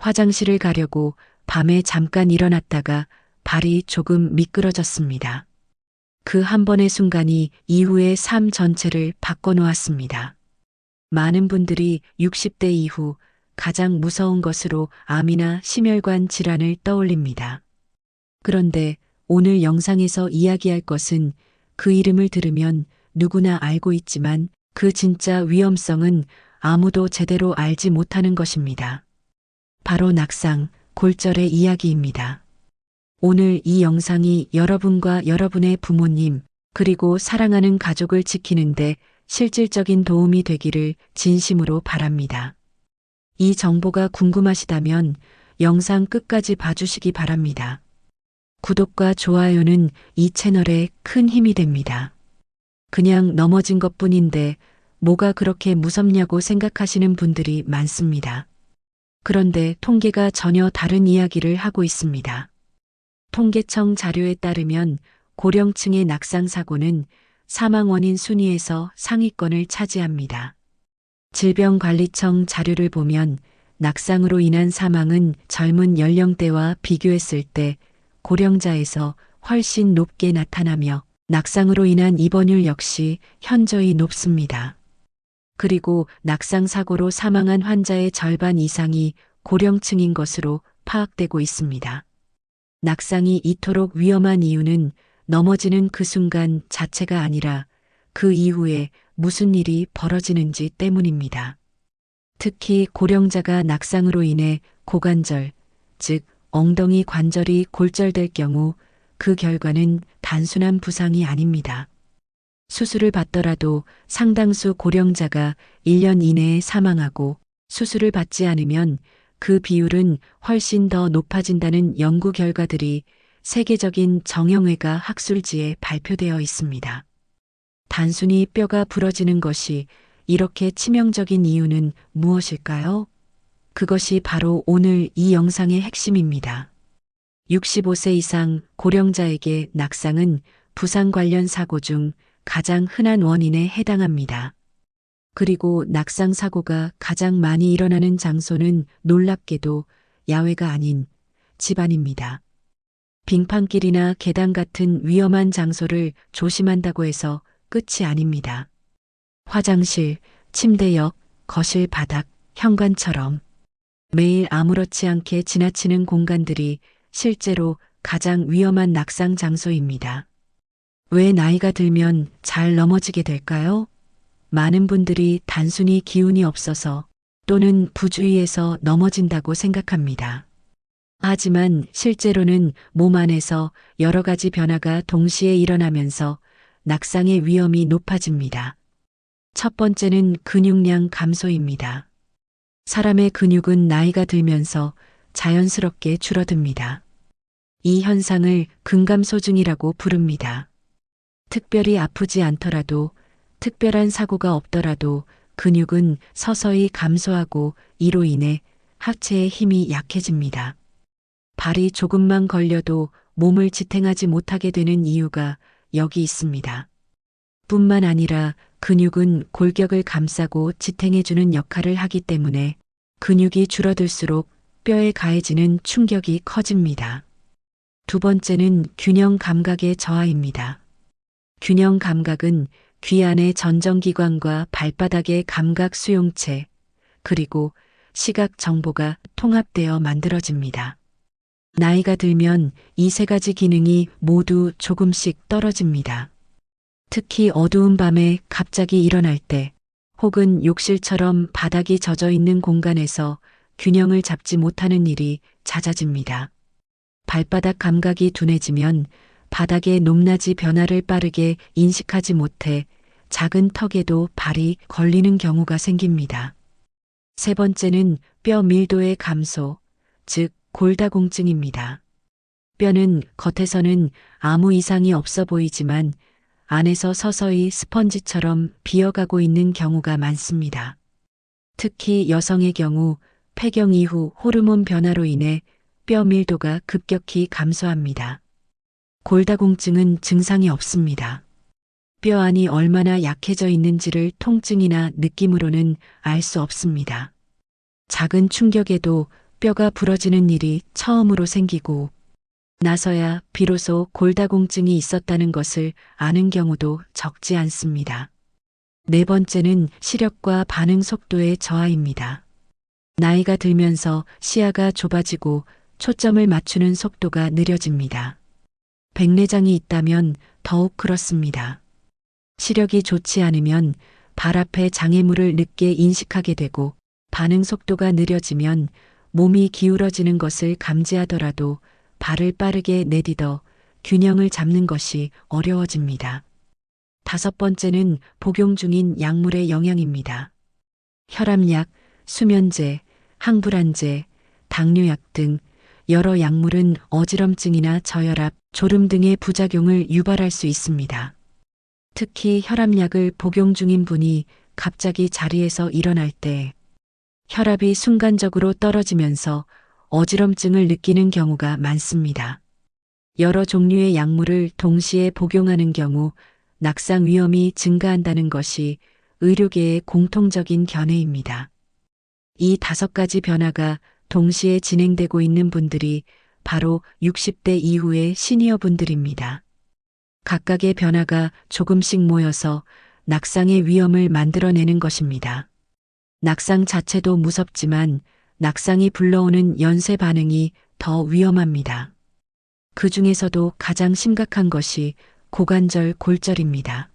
화장실을 가려고 밤에 잠깐 일어났다가 발이 조금 미끄러졌습니다. 그 한 번의 순간이 이후의 삶 전체를 바꿔놓았습니다. 많은 분들이 60대 이후 가장 무서운 것으로 암이나 심혈관 질환을 떠올립니다. 그런데 오늘 영상에서 이야기할 것은 그 이름을 들으면 누구나 알고 있지만 그 진짜 위험성은 아무도 제대로 알지 못하는 것입니다. 바로 낙상, 골절의 이야기입니다. 오늘 이 영상이 여러분과 여러분의 부모님, 그리고 사랑하는 가족을 지키는데 실질적인 도움이 되기를 진심으로 바랍니다. 이 정보가 궁금하시다면 영상 끝까지 봐주시기 바랍니다. 구독과 좋아요는 이 채널에 큰 힘이 됩니다. 그냥 넘어진 것뿐인데 뭐가 그렇게 무섭냐고 생각하시는 분들이 많습니다. 그런데 통계가 전혀 다른 이야기를 하고 있습니다. 통계청 자료에 따르면 고령층의 낙상 사고는 사망 원인 순위에서 상위권을 차지합니다. 질병관리청 자료를 보면 낙상으로 인한 사망은 젊은 연령대와 비교했을 때 고령자에서 훨씬 높게 나타나며 낙상으로 인한 입원율 역시 현저히 높습니다. 그리고 낙상 사고로 사망한 환자의 절반 이상이 고령층인 것으로 파악되고 있습니다. 낙상이 이토록 위험한 이유는 넘어지는 그 순간 자체가 아니라 그 이후에 무슨 일이 벌어지는지 때문입니다. 특히 고령자가 낙상으로 인해 고관절, 즉 엉덩이 관절이 골절될 경우 그 결과는 단순한 부상이 아닙니다. 수술을 받더라도 상당수 고령자가 1년 이내에 사망하고 수술을 받지 않으면 그 비율은 훨씬 더 높아진다는 연구 결과들이 세계적인 정형외과 학술지에 발표되어 있습니다. 단순히 뼈가 부러지는 것이 이렇게 치명적인 이유는 무엇일까요? 그것이 바로 오늘 이 영상의 핵심입니다. 65세 이상 고령자에게 낙상은 부상 관련 사고 중 가장 흔한 원인에 해당합니다. 그리고 낙상 사고가 가장 많이 일어나는 장소는 놀랍게도 야외가 아닌 집안입니다. 빙판길이나 계단 같은 위험한 장소를 조심한다고 해서 끝이 아닙니다. 화장실, 침대 옆, 거실 바닥, 현관처럼 매일 아무렇지 않게 지나치는 공간들이 실제로 가장 위험한 낙상 장소입니다. 왜 나이가 들면 잘 넘어지게 될까요? 많은 분들이 단순히 기운이 없어서 또는 부주의해서 넘어진다고 생각합니다. 하지만 실제로는 몸 안에서 여러 가지 변화가 동시에 일어나면서 낙상의 위험이 높아집니다. 첫 번째는 근육량 감소입니다. 사람의 근육은 나이가 들면서 자연스럽게 줄어듭니다. 이 현상을 근감소증이라고 부릅니다. 특별히 아프지 않더라도 특별한 사고가 없더라도 근육은 서서히 감소하고 이로 인해 하체의 힘이 약해집니다. 발이 조금만 걸려도 몸을 지탱하지 못하게 되는 이유가 여기 있습니다. 뿐만 아니라 근육은 골격을 감싸고 지탱해주는 역할을 하기 때문에 근육이 줄어들수록 뼈에 가해지는 충격이 커집니다. 두 번째는 균형 감각의 저하입니다. 균형 감각은 귀 안의 전정기관과 발바닥의 감각 수용체, 그리고 시각 정보가 통합되어 만들어집니다. 나이가 들면 이 세 가지 기능이 모두 조금씩 떨어집니다. 특히 어두운 밤에 갑자기 일어날 때, 혹은 욕실처럼 바닥이 젖어 있는 공간에서 균형을 잡지 못하는 일이 잦아집니다. 발바닥 감각이 둔해지면 바닥의 높낮이 변화를 빠르게 인식하지 못해 작은 턱에도 발이 걸리는 경우가 생깁니다. 세 번째는 뼈 밀도의 감소, 즉 골다공증입니다. 뼈는 겉에서는 아무 이상이 없어 보이지만 안에서 서서히 스펀지처럼 비어가고 있는 경우가 많습니다. 특히 여성의 경우 폐경 이후 호르몬 변화로 인해 뼈 밀도가 급격히 감소합니다. 골다공증은 증상이 없습니다. 뼈 안이 얼마나 약해져 있는지를 통증이나 느낌으로는 알 수 없습니다. 작은 충격에도 뼈가 부러지는 일이 처음으로 생기고 나서야 비로소 골다공증이 있었다는 것을 아는 경우도 적지 않습니다. 네 번째는 시력과 반응 속도의 저하입니다. 나이가 들면서 시야가 좁아지고 초점을 맞추는 속도가 느려집니다. 백내장이 있다면 더욱 그렇습니다. 시력이 좋지 않으면 발 앞에 장애물을 늦게 인식하게 되고 반응 속도가 느려지면 몸이 기울어지는 것을 감지하더라도 발을 빠르게 내딛어 균형을 잡는 것이 어려워집니다. 다섯 번째는 복용 중인 약물의 영향입니다. 혈압약, 수면제, 항불안제, 당뇨약 등 여러 약물은 어지럼증이나 저혈압, 졸음 등의 부작용을 유발할 수 있습니다. 특히 혈압약을 복용 중인 분이 갑자기 자리에서 일어날 때 혈압이 순간적으로 떨어지면서 어지럼증을 느끼는 경우가 많습니다. 여러 종류의 약물을 동시에 복용하는 경우 낙상 위험이 증가한다는 것이 의료계의 공통적인 견해입니다. 이 5가지 변화가 동시에 진행되고 있는 분들이 바로 60대 이후의 시니어 분들입니다. 각각의 변화가 조금씩 모여서 낙상의 위험을 만들어내는 것입니다. 낙상 자체도 무섭지만 낙상이 불러오는 연쇄 반응이 더 위험합니다. 그 중에서도 가장 심각한 것이 고관절 골절입니다.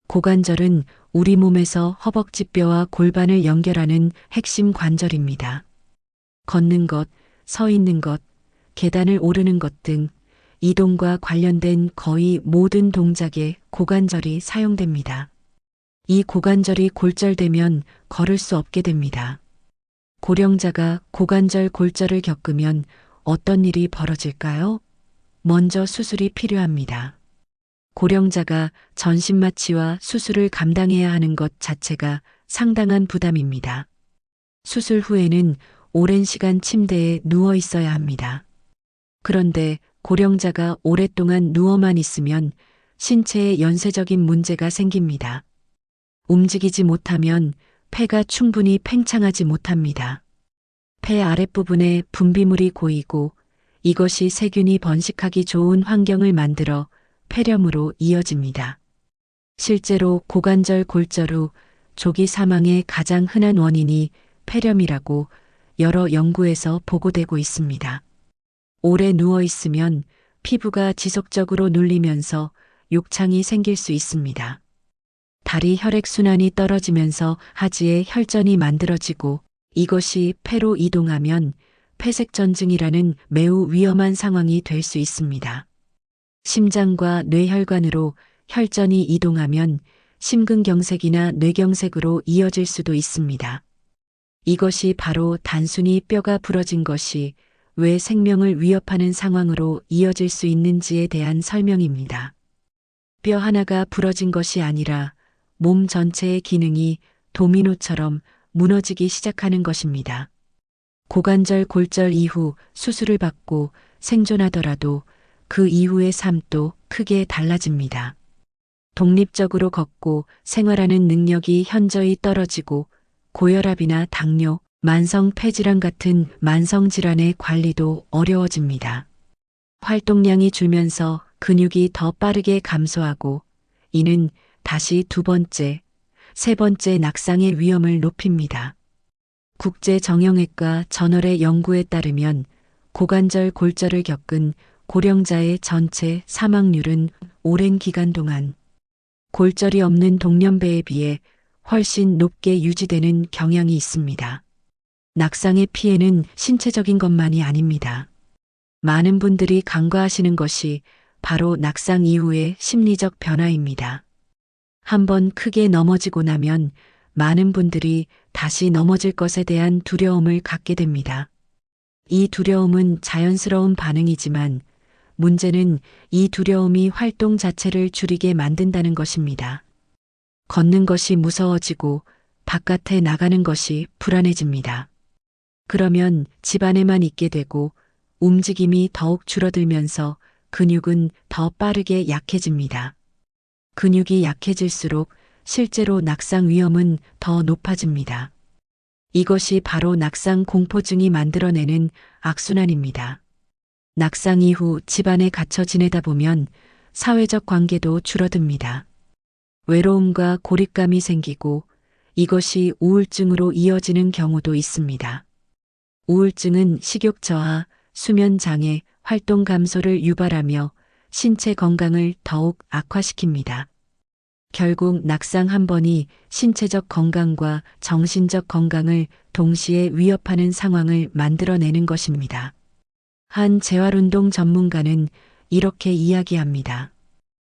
고관절은 우리 몸에서 허벅지뼈와 골반을 연결하는 핵심 관절입니다. 걷는 것, 서 있는 것, 계단을 오르는 것 등 이동과 관련된 거의 모든 동작에 고관절이 사용됩니다. 이 고관절이 골절되면 걸을 수 없게 됩니다. 고령자가 고관절 골절을 겪으면 어떤 일이 벌어질까요? 먼저 수술이 필요합니다. 고령자가 전신마취와 수술을 감당해야 하는 것 자체가 상당한 부담입니다. 수술 후에는 오랜 시간 침대에 누워 있어야 합니다. 그런데 고령자가 오랫동안 누워만 있으면 신체에 연쇄적인 문제가 생깁니다. 움직이지 못하면 폐가 충분히 팽창하지 못합니다. 폐 아랫부분에 분비물이 고이고 이것이 세균이 번식하기 좋은 환경을 만들어 폐렴으로 이어집니다. 실제로 고관절 골절 후 조기 사망의 가장 흔한 원인이 폐렴이라고 여러 연구에서 보고되고 있습니다. 오래 누워 있으면 피부가 지속적으로 눌리면서 욕창이 생길 수 있습니다. 다리 혈액순환이 떨어지면서 하지에 혈전이 만들어지고 이것이 폐로 이동하면 폐색전증이라는 매우 위험한 상황이 될 수 있습니다. 심장과 뇌혈관으로 혈전이 이동하면 심근경색이나 뇌경색으로 이어질 수도 있습니다. 이것이 바로 단순히 뼈가 부러진 것이 왜 생명을 위협하는 상황으로 이어질 수 있는지에 대한 설명입니다. 뼈 하나가 부러진 것이 아니라 몸 전체의 기능이 도미노처럼 무너지기 시작하는 것입니다. 고관절 골절 이후 수술을 받고 생존하더라도 그 이후의 삶도 크게 달라집니다. 독립적으로 걷고 생활하는 능력이 현저히 떨어지고 고혈압이나 당뇨, 만성 폐질환 같은 만성 질환의 관리도 어려워집니다. 활동량이 줄면서 근육이 더 빠르게 감소하고 이는 다시 두 번째, 세 번째 낙상의 위험을 높입니다. 국제정형외과 저널의 연구에 따르면 고관절 골절을 겪은 고령자의 전체 사망률은 오랜 기간 동안 골절이 없는 동년배에 비해 훨씬 높게 유지되는 경향이 있습니다. 낙상의 피해는 신체적인 것만이 아닙니다. 많은 분들이 간과하시는 것이 바로 낙상 이후의 심리적 변화입니다. 한번 크게 넘어지고 나면 많은 분들이 다시 넘어질 것에 대한 두려움을 갖게 됩니다. 이 두려움은 자연스러운 반응이지만 문제는 이 두려움이 활동 자체를 줄이게 만든다는 것입니다. 걷는 것이 무서워지고 바깥에 나가는 것이 불안해집니다. 그러면 집 안에만 있게 되고 움직임이 더욱 줄어들면서 근육은 더 빠르게 약해집니다. 근육이 약해질수록 실제로 낙상 위험은 더 높아집니다. 이것이 바로 낙상 공포증이 만들어내는 악순환입니다. 낙상 이후 집안에 갇혀 지내다 보면 사회적 관계도 줄어듭니다. 외로움과 고립감이 생기고 이것이 우울증으로 이어지는 경우도 있습니다. 우울증은 식욕 저하, 수면 장애, 활동 감소를 유발하며 신체 건강을 더욱 악화시킵니다. 결국 낙상 한 번이 신체적 건강과 정신적 건강을 동시에 위협하는 상황을 만들어내는 것입니다. 한 재활운동 전문가는 이렇게 이야기합니다.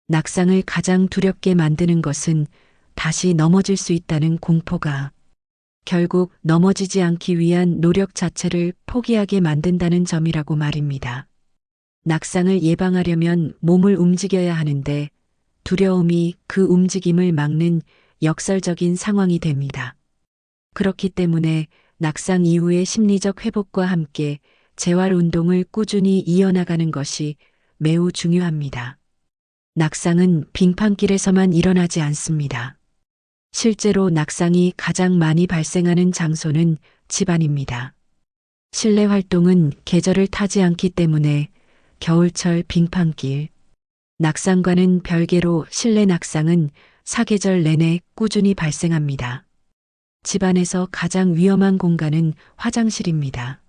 낙상을 가장 두렵게 만드는 것은 다시 넘어질 수 있다는 공포가 결국 넘어지지 않기 위한 노력 자체를 포기하게 만든다는 점이라고 말입니다. 낙상을 예방하려면 몸을 움직여야 하는데 두려움이 그 움직임을 막는 역설적인 상황이 됩니다. 그렇기 때문에 낙상 이후의 심리적 회복과 함께 재활 운동을 꾸준히 이어나가는 것이 매우 중요합니다. 낙상은 빙판길에서만 일어나지 않습니다. 실제로 낙상이 가장 많이 발생하는 장소는 집안입니다. 실내 활동은 계절을 타지 않기 때문에 겨울철 빙판길, 낙상과는 별개로 실내 낙상은 사계절 내내 꾸준히 발생합니다. 집안에서 가장 위험한 공간은 화장실입니다.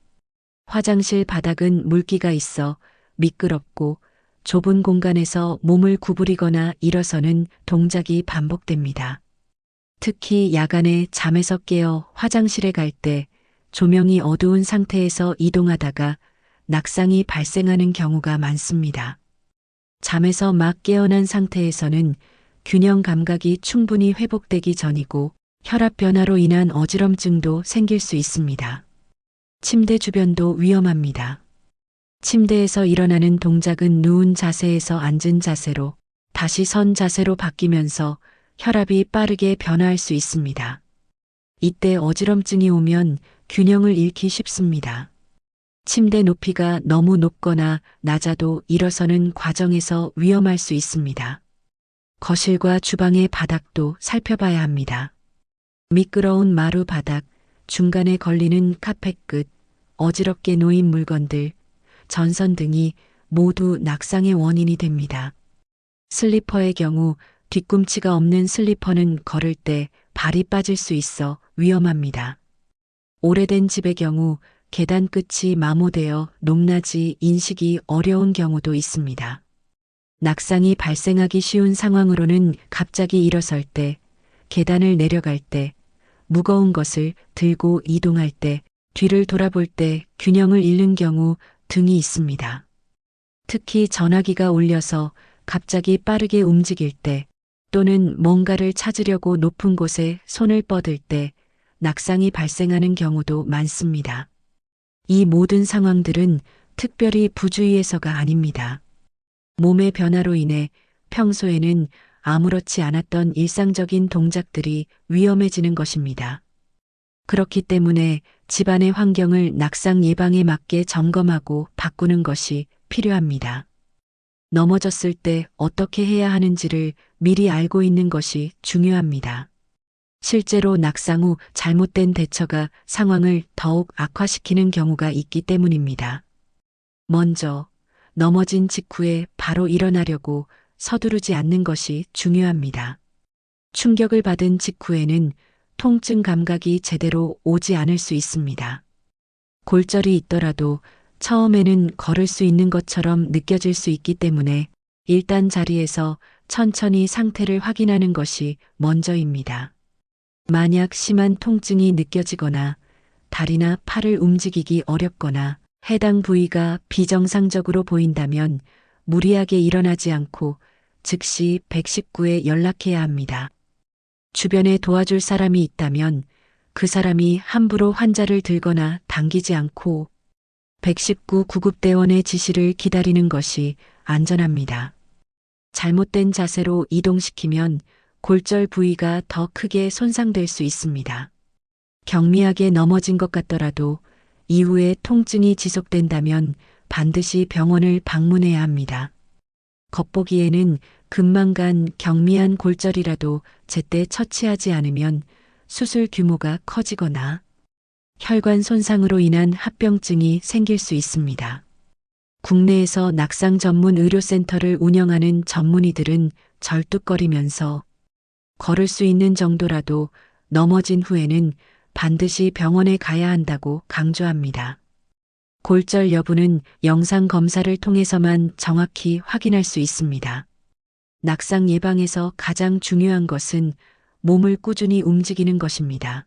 화장실 바닥은 물기가 있어 미끄럽고 좁은 공간에서 몸을 구부리거나 일어서는 동작이 반복됩니다. 특히 야간에 잠에서 깨어 화장실에 갈 때 조명이 어두운 상태에서 이동하다가 낙상이 발생하는 경우가 많습니다. 잠에서 막 깨어난 상태에서는 균형 감각이 충분히 회복되기 전이고 혈압 변화로 인한 어지럼증도 생길 수 있습니다. 침대 주변도 위험합니다. 침대에서 일어나는 동작은 누운 자세에서 앉은 자세로 다시 선 자세로 바뀌면서 혈압이 빠르게 변화할 수 있습니다. 이때 어지럼증이 오면 균형을 잃기 쉽습니다. 침대 높이가 너무 높거나 낮아도 일어서는 과정에서 위험할 수 있습니다. 거실과 주방의 바닥도 살펴봐야 합니다. 미끄러운 마루 바닥, 중간에 걸리는 카펫 끝, 어지럽게 놓인 물건들, 전선 등이 모두 낙상의 원인이 됩니다. 슬리퍼의 경우 뒤꿈치가 없는 슬리퍼는 걸을 때 발이 빠질 수 있어 위험합니다. 오래된 집의 경우 계단 끝이 마모되어 높낮이 인식이 어려운 경우도 있습니다. 낙상이 발생하기 쉬운 상황으로는 갑자기 일어설 때, 계단을 내려갈 때, 무거운 것을 들고 이동할 때, 뒤를 돌아볼 때 균형을 잃는 경우 등이 있습니다. 특히 전화기가 울려서 갑자기 빠르게 움직일 때 또는 뭔가를 찾으려고 높은 곳에 손을 뻗을 때 낙상이 발생하는 경우도 많습니다. 이 모든 상황들은 특별히 부주의해서가 아닙니다. 몸의 변화로 인해 평소에는 아무렇지 않았던 일상적인 동작들이 위험해지는 것입니다. 그렇기 때문에 집안의 환경을 낙상 예방에 맞게 점검하고 바꾸는 것이 필요합니다. 넘어졌을 때 어떻게 해야 하는지를 미리 알고 있는 것이 중요합니다. 실제로 낙상 후 잘못된 대처가 상황을 더욱 악화시키는 경우가 있기 때문입니다. 먼저 넘어진 직후에 바로 일어나려고 서두르지 않는 것이 중요합니다. 충격을 받은 직후에는 통증 감각이 제대로 오지 않을 수 있습니다. 골절이 있더라도 처음에는 걸을 수 있는 것처럼 느껴질 수 있기 때문에 일단 자리에서 천천히 상태를 확인하는 것이 먼저입니다. 만약 심한 통증이 느껴지거나 다리나 팔을 움직이기 어렵거나 해당 부위가 비정상적으로 보인다면 무리하게 일어나지 않고 즉시 119에 연락해야 합니다. 주변에 도와줄 사람이 있다면 그 사람이 함부로 환자를 들거나 당기지 않고 119 구급대원의 지시를 기다리는 것이 안전합니다. 잘못된 자세로 이동시키면 골절 부위가 더 크게 손상될 수 있습니다. 경미하게 넘어진 것 같더라도 이후에 통증이 지속된다면 반드시 병원을 방문해야 합니다. 겉보기에는 금방 간 경미한 골절이라도 제때 처치하지 않으면 수술 규모가 커지거나 혈관 손상으로 인한 합병증이 생길 수 있습니다. 국내에서 낙상 전문 의료센터를 운영하는 전문의들은 절뚝거리면서 걸을 수 있는 정도라도 넘어진 후에는 반드시 병원에 가야 한다고 강조합니다. 골절 여부는 영상 검사를 통해서만 정확히 확인할 수 있습니다. 낙상 예방에서 가장 중요한 것은 몸을 꾸준히 움직이는 것입니다.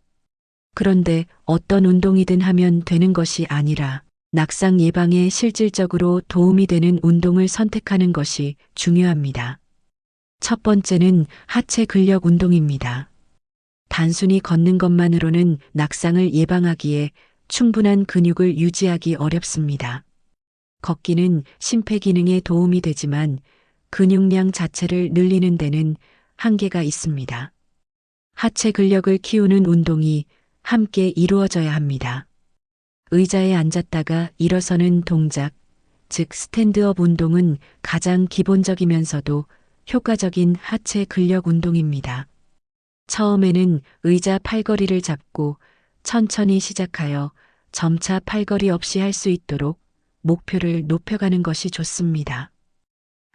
그런데 어떤 운동이든 하면 되는 것이 아니라 낙상 예방에 실질적으로 도움이 되는 운동을 선택하는 것이 중요합니다. 첫 번째는 하체 근력 운동입니다. 단순히 걷는 것만으로는 낙상을 예방하기에 충분한 근육을 유지하기 어렵습니다. 걷기는 심폐기능에 도움이 되지만 근육량 자체를 늘리는 데는 한계가 있습니다. 하체 근력을 키우는 운동이 함께 이루어져야 합니다. 의자에 앉았다가 일어서는 동작, 즉 스탠드업 운동은 가장 기본적이면서도 효과적인 하체 근력 운동입니다. 처음에는 의자 팔걸이를 잡고 천천히 시작하여 점차 팔걸이 없이 할 수 있도록 목표를 높여가는 것이 좋습니다.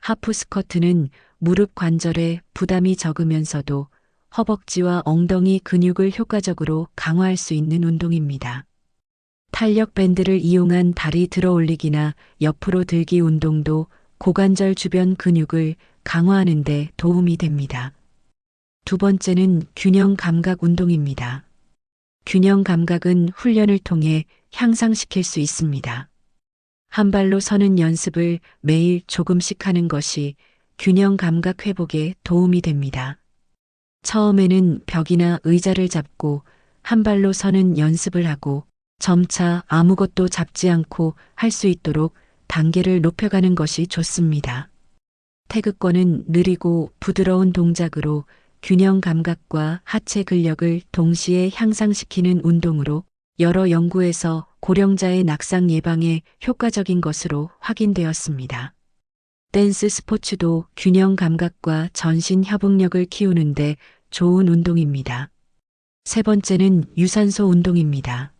하프 스쿼트는 무릎 관절에 부담이 적으면서도 허벅지와 엉덩이 근육을 효과적으로 강화할 수 있는 운동입니다. 탄력 밴드를 이용한 다리 들어 올리기나 옆으로 들기 운동도 고관절 주변 근육을 강화하는 데 도움이 됩니다. 두 번째는 균형 감각 운동입니다. 균형 감각은 훈련을 통해 향상시킬 수 있습니다. 한 발로 서는 연습을 매일 조금씩 하는 것이 균형 감각 회복에 도움이 됩니다. 처음에는 벽이나 의자를 잡고 한 발로 서는 연습을 하고 점차 아무것도 잡지 않고 할 수 있도록 단계를 높여가는 것이 좋습니다. 태극권은 느리고 부드러운 동작으로 균형 감각과 하체 근력을 동시에 향상시키는 운동으로 여러 연구에서 고령자의 낙상 예방에 효과적인 것으로 확인되었습니다. 댄스 스포츠도 균형 감각과 전신 협응력을 키우는데 좋은 운동입니다. 세 번째는 유산소 운동입니다.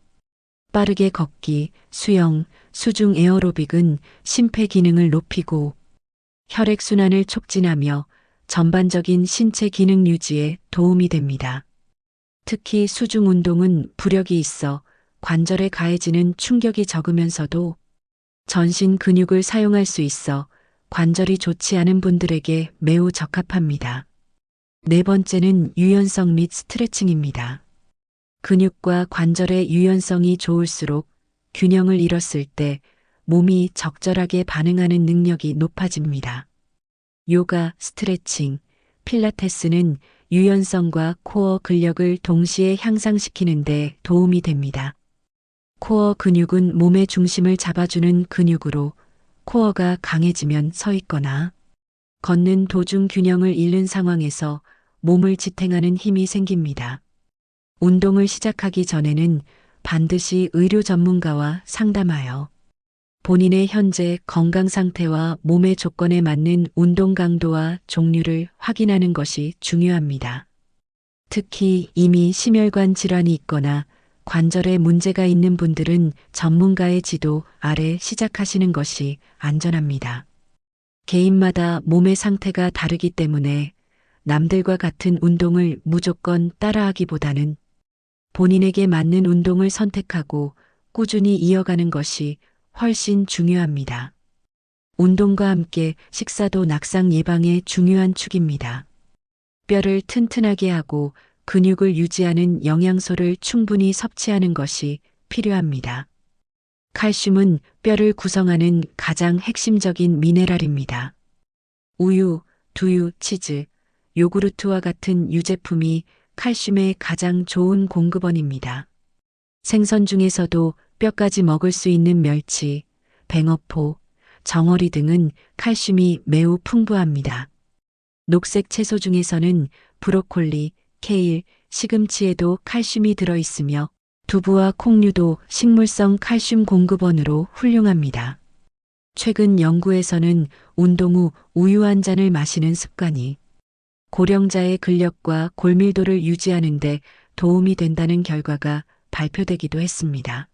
빠르게 걷기, 수영, 수중 에어로빅은 심폐 기능을 높이고 혈액순환을 촉진하며 전반적인 신체 기능 유지에 도움이 됩니다. 특히 수중 운동은 부력이 있어 관절에 가해지는 충격이 적으면서도 전신 근육을 사용할 수 있어 관절이 좋지 않은 분들에게 매우 적합합니다. 네 번째는 유연성 및 스트레칭입니다. 근육과 관절의 유연성이 좋을수록 균형을 잃었을 때 몸이 적절하게 반응하는 능력이 높아집니다. 요가, 스트레칭, 필라테스는 유연성과 코어 근력을 동시에 향상시키는 데 도움이 됩니다. 코어 근육은 몸의 중심을 잡아주는 근육으로 코어가 강해지면 서 있거나 걷는 도중 균형을 잃는 상황에서 몸을 지탱하는 힘이 생깁니다. 운동을 시작하기 전에는 반드시 의료 전문가와 상담하여 본인의 현재 건강 상태와 몸의 조건에 맞는 운동 강도와 종류를 확인하는 것이 중요합니다. 특히 이미 심혈관 질환이 있거나 관절에 문제가 있는 분들은 전문가의 지도 아래 시작하시는 것이 안전합니다. 개인마다 몸의 상태가 다르기 때문에 남들과 같은 운동을 무조건 따라하기보다는 본인에게 맞는 운동을 선택하고 꾸준히 이어가는 것이 훨씬 중요합니다. 운동과 함께 식사도 낙상 예방에 중요한 축입니다. 뼈를 튼튼하게 하고 근육을 유지하는 영양소를 충분히 섭취하는 것이 필요합니다. 칼슘은 뼈를 구성하는 가장 핵심적인 미네랄입니다. 우유, 두유, 치즈, 요구르트와 같은 유제품이 칼슘의 가장 좋은 공급원입니다. 생선 중에서도 뼈까지 먹을 수 있는 멸치, 뱅어포, 정어리 등은 칼슘이 매우 풍부합니다. 녹색 채소 중에서는 브로콜리, 케일, 시금치에도 칼슘이 들어있으며 두부와 콩류도 식물성 칼슘 공급원으로 훌륭합니다. 최근 연구에서는 운동 후 우유 한 잔을 마시는 습관이 고령자의 근력과 골밀도를 유지하는 데 도움이 된다는 결과가 발표되기도 했습니다.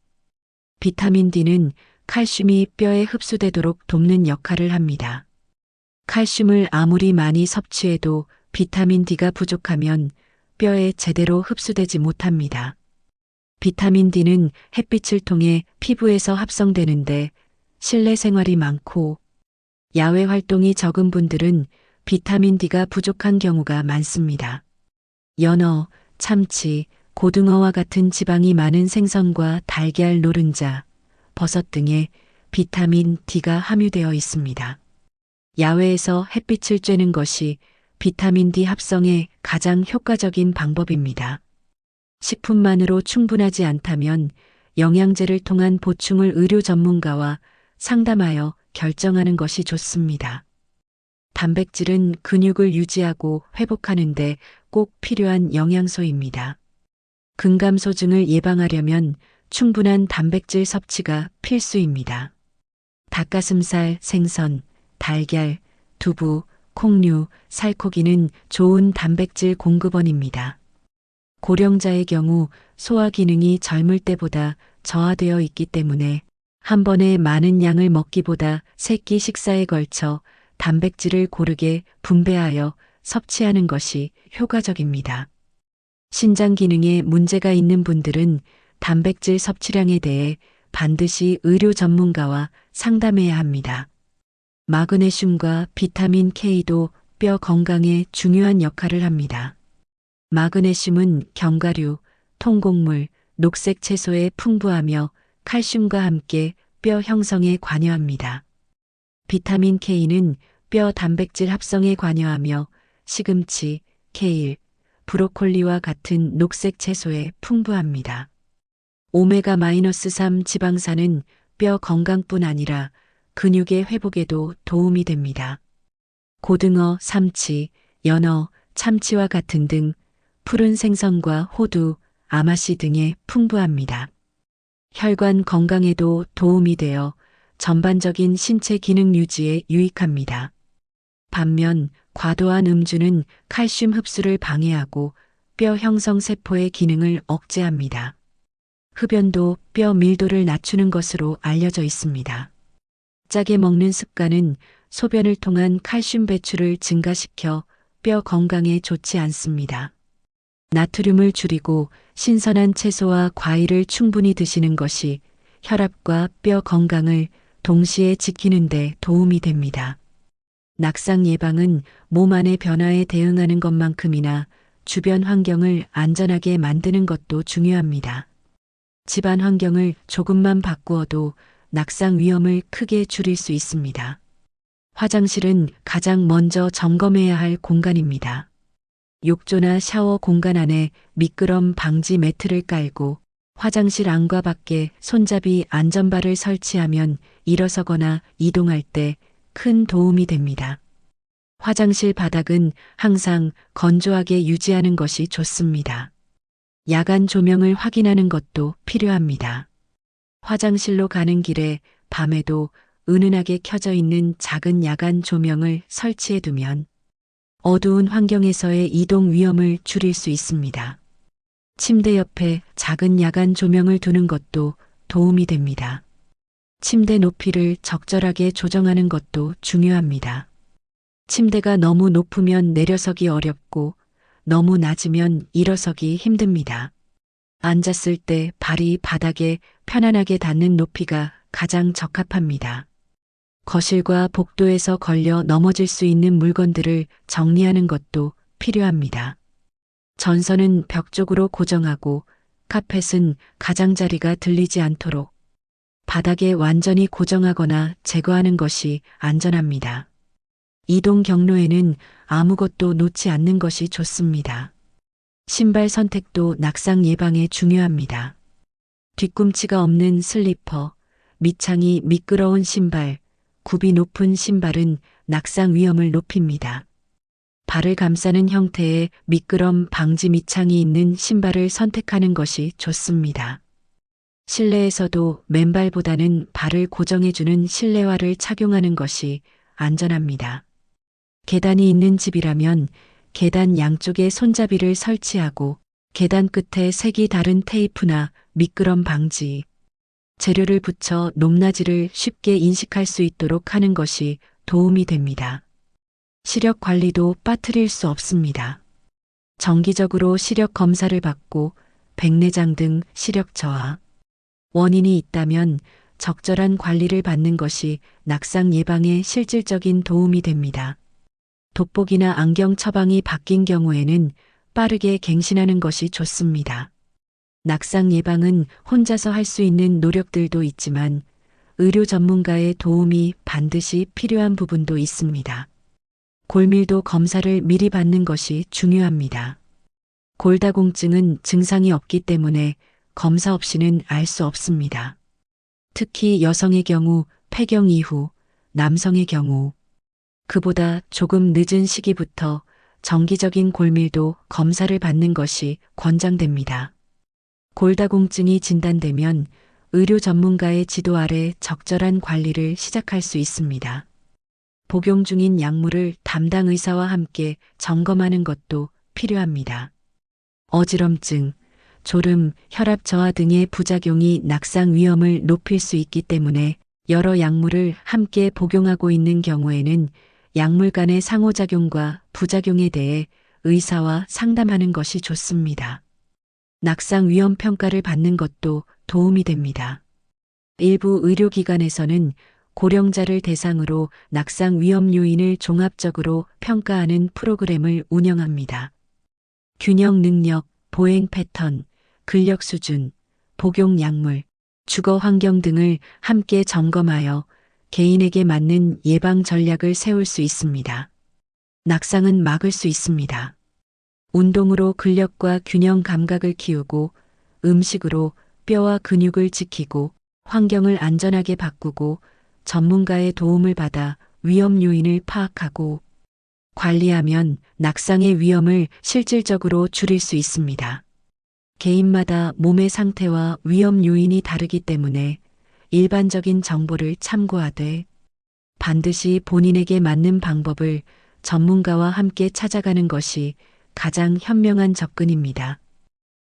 비타민 D는 칼슘이 뼈에 흡수되도록 돕는 역할을 합니다. 칼슘을 아무리 많이 섭취해도 비타민 D가 부족하면 뼈에 제대로 흡수되지 못합니다. 비타민 D는 햇빛을 통해 피부에서 합성되는데 실내 생활이 많고 야외 활동이 적은 분들은 비타민 D가 부족한 경우가 많습니다. 연어, 참치, 고등어와 같은 지방이 많은 생선과 달걀, 노른자, 버섯 등에 비타민 D가 함유되어 있습니다. 야외에서 햇빛을 쬐는 것이 비타민 D 합성에 가장 효과적인 방법입니다. 식품만으로 충분하지 않다면 영양제를 통한 보충을 의료 전문가와 상담하여 결정하는 것이 좋습니다. 단백질은 근육을 유지하고 회복하는 데 꼭 필요한 영양소입니다. 근감소증을 예방하려면 충분한 단백질 섭취가 필수입니다. 닭가슴살, 생선, 달걀, 두부, 콩류, 살코기는 좋은 단백질 공급원입니다. 고령자의 경우 소화 기능이 젊을 때보다 저하되어 있기 때문에 한 번에 많은 양을 먹기보다 세끼 식사에 걸쳐 단백질을 고르게 분배하여 섭취하는 것이 효과적입니다. 신장 기능에 문제가 있는 분들은 단백질 섭취량에 대해 반드시 의료 전문가와 상담해야 합니다. 마그네슘과 비타민 K도 뼈 건강에 중요한 역할을 합니다. 마그네슘은 견과류, 통곡물, 녹색 채소에 풍부하며 칼슘과 함께 뼈 형성에 관여합니다. 비타민 K는 뼈 단백질 합성에 관여하며 시금치, 케일, 브로콜리와 같은 녹색 채소에 풍부합니다. 오메가-3 지방산은 뼈 건강뿐 아니라 근육의 회복에도 도움이 됩니다. 고등어, 삼치, 연어, 참치와 같은 등 푸른 생선과 호두, 아마씨 등에 풍부합니다. 혈관 건강에도 도움이 되어 전반적인 신체 기능 유지에 유익합니다. 반면 과도한 음주는 칼슘 흡수를 방해하고 뼈 형성 세포의 기능을 억제합니다. 흡연도 뼈 밀도를 낮추는 것으로 알려져 있습니다. 짜게 먹는 습관은 소변을 통한 칼슘 배출을 증가시켜 뼈 건강에 좋지 않습니다. 나트륨을 줄이고 신선한 채소와 과일을 충분히 드시는 것이 혈압과 뼈 건강을 동시에 지키는 데 도움이 됩니다. 낙상 예방은 몸 안의 변화에 대응하는 것만큼이나 주변 환경을 안전하게 만드는 것도 중요합니다. 집안 환경을 조금만 바꾸어도 낙상 위험을 크게 줄일 수 있습니다. 화장실은 가장 먼저 점검해야 할 공간입니다. 욕조나 샤워 공간 안에 미끄럼 방지 매트를 깔고 화장실 안과 밖에 손잡이 안전바를 설치하면 일어서거나 이동할 때 큰 도움이 됩니다. 화장실 바닥은 항상 건조하게 유지하는 것이 좋습니다. 야간 조명을 확인하는 것도 필요합니다. 화장실로 가는 길에 밤에도 은은하게 켜져 있는 작은 야간 조명을 설치해 두면 어두운 환경에서의 이동 위험을 줄일 수 있습니다. 침대 옆에 작은 야간 조명을 두는 것도 도움이 됩니다. 침대 높이를 적절하게 조정하는 것도 중요합니다. 침대가 너무 높으면 내려서기 어렵고 너무 낮으면 일어서기 힘듭니다. 앉았을 때 발이 바닥에 편안하게 닿는 높이가 가장 적합합니다. 거실과 복도에서 걸려 넘어질 수 있는 물건들을 정리하는 것도 필요합니다. 전선은 벽 쪽으로 고정하고 카펫은 가장자리가 들리지 않도록 바닥에 완전히 고정하거나 제거하는 것이 안전합니다. 이동 경로에는 아무것도 놓지 않는 것이 좋습니다. 신발 선택도 낙상 예방에 중요합니다. 뒤꿈치가 없는 슬리퍼, 밑창이 미끄러운 신발, 굽이 높은 신발은 낙상 위험을 높입니다. 발을 감싸는 형태의 미끄럼 방지 밑창이 있는 신발을 선택하는 것이 좋습니다. 실내에서도 맨발보다는 발을 고정해주는 실내화를 착용하는 것이 안전합니다. 계단이 있는 집이라면 계단 양쪽에 손잡이를 설치하고 계단 끝에 색이 다른 테이프나 미끄럼 방지. 재료를 붙여 높낮이를 쉽게 인식할 수 있도록 하는 것이 도움이 됩니다. 시력 관리도 빠뜨릴 수 없습니다. 정기적으로 시력 검사를 받고 백내장 등 시력 저하 원인이 있다면 적절한 관리를 받는 것이 낙상 예방에 실질적인 도움이 됩니다. 돋보기나 안경 처방이 바뀐 경우에는 빠르게 갱신하는 것이 좋습니다. 낙상 예방은 혼자서 할 수 있는 노력들도 있지만 의료 전문가의 도움이 반드시 필요한 부분도 있습니다. 골밀도 검사를 미리 받는 것이 중요합니다. 골다공증은 증상이 없기 때문에 검사 없이는 알 수 없습니다. 특히 여성의 경우 폐경 이후, 남성의 경우 그보다 조금 늦은 시기부터 정기적인 골밀도 검사를 받는 것이 권장됩니다. 골다공증이 진단되면 의료 전문가의 지도 아래 적절한 관리를 시작할 수 있습니다. 복용 중인 약물을 담당 의사와 함께 점검하는 것도 필요합니다. 어지럼증, 졸음, 혈압 저하 등의 부작용이 낙상 위험을 높일 수 있기 때문에 여러 약물을 함께 복용하고 있는 경우에는 약물 간의 상호작용과 부작용에 대해 의사와 상담하는 것이 좋습니다. 낙상 위험 평가를 받는 것도 도움이 됩니다. 일부 의료기관에서는 고령자를 대상으로 낙상 위험 요인을 종합적으로 평가하는 프로그램을 운영합니다. 균형 능력, 보행 패턴, 근력 수준, 복용 약물, 주거 환경 등을 함께 점검하여 개인에게 맞는 예방 전략을 세울 수 있습니다. 낙상은 막을 수 있습니다. 운동으로 근력과 균형 감각을 키우고 음식으로 뼈와 근육을 지키고 환경을 안전하게 바꾸고 전문가의 도움을 받아 위험 요인을 파악하고 관리하면 낙상의 위험을 실질적으로 줄일 수 있습니다. 개인마다 몸의 상태와 위험 요인이 다르기 때문에 일반적인 정보를 참고하되 반드시 본인에게 맞는 방법을 전문가와 함께 찾아가는 것이 가장 현명한 접근입니다.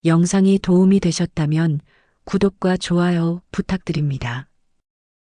영상이 도움이 되셨다면 구독과 좋아요 부탁드립니다.